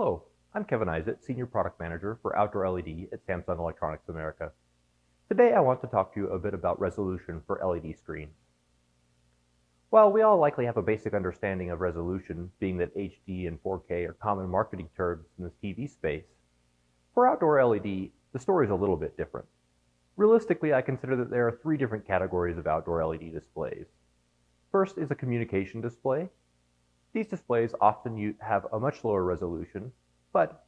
Hello, I'm Kevin Isaac, Senior Product Manager for Outdoor LED at Samsung Electronics America. Today I want to talk to you a bit about resolution for LED screens. While we all likely have a basic understanding of resolution, being that HD and 4K are common marketing terms in the TV space, for outdoor LED, the story is a little bit different. Realistically, I consider that there are three different categories of outdoor LED displays. First is a communication display. These displays often have a much lower resolution, but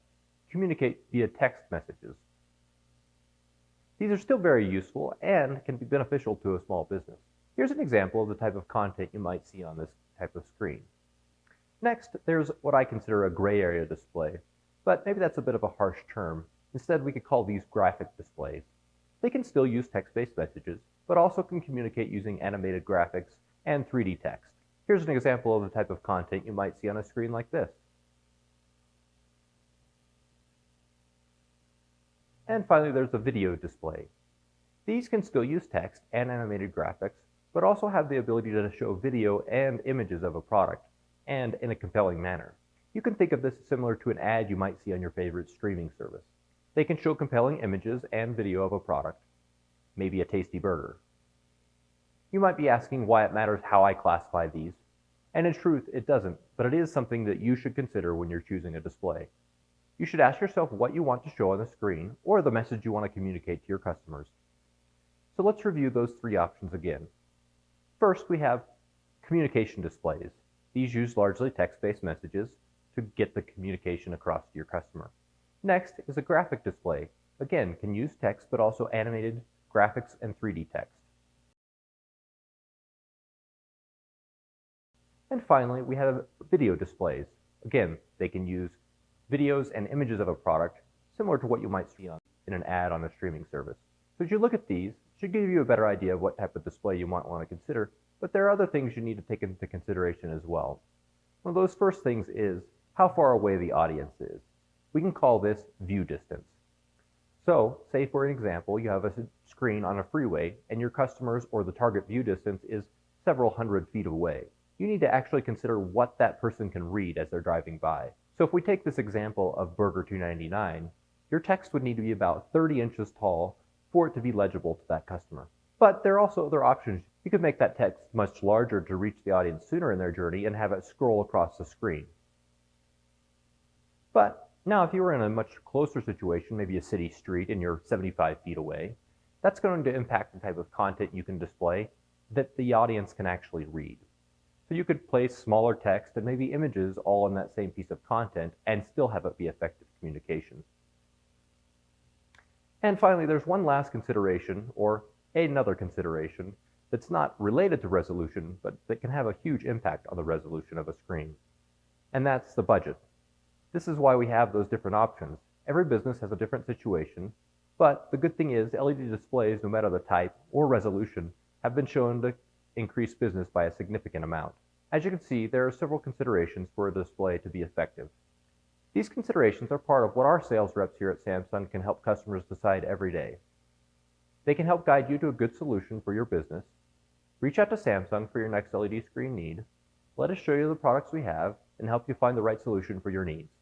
communicate via text messages. These are still very useful and can be beneficial to a small business. Here's an example of the type of content you might see on this type of screen. Next, there's what I consider a gray area display, but maybe that's a bit of a harsh term. Instead, we could call these graphic displays. They can still use text-based messages, but also can communicate using animated graphics and 3D text. Here's an example of the type of content you might see on a screen like this. And finally, there's the video display. These can still use text and animated graphics, but also have the ability to show video and images of a product, and in a compelling manner. You can think of this similar to an ad you might see on your favorite streaming service. They can show compelling images and video of a product, maybe a tasty burger. You might be asking why it matters how I classify these, and in truth, it doesn't, but it is something that you should consider when you're choosing a display. You should ask yourself what you want to show on the screen or the message you want to communicate to your customers. So let's review those three options again. First, we have communication displays. These use largely text-based messages to get the communication across to your customer. Next is a graphic display. Again, can use text but also animated graphics and 3D text. And finally, we have video displays. Again, they can use videos and images of a product similar to what you might see in an ad on a streaming service. So as you look at these, it should give you a better idea of what type of display you might want to consider, but there are other things you need to take into consideration as well. One of those first things is how far away the audience is. We can call this view distance. So, say for an example, you have a screen on a freeway and your customers or the target view distance is several hundred feet away. You need to actually consider what that person can read as they're driving by. So if we take this example of Burger $2.99, your text would need to be about 30 inches tall for it to be legible to that customer. But there are also other options. You could make that text much larger to reach the audience sooner in their journey and have it scroll across the screen. But now if you were in a much closer situation, maybe a city street and you're 75 feet away, that's going to impact the type of content you can display that the audience can actually read. So you could place smaller text and maybe images all on that same piece of content and still have it be effective communication. And finally, there's one last consideration, or another consideration, that's not related to resolution, but that can have a huge impact on the resolution of a screen. And that's the budget. This is why we have those different options. Every business has a different situation, but the good thing is LED displays, no matter the type or resolution, have been shown to increase business by a significant amount. As you can see, there are several considerations for a display to be effective. These considerations are part of what our sales reps here at Samsung can help customers decide every day. They can help guide you to a good solution for your business. Reach out to Samsung for your next LED screen need. Let us show you the products we have and help you find the right solution for your needs.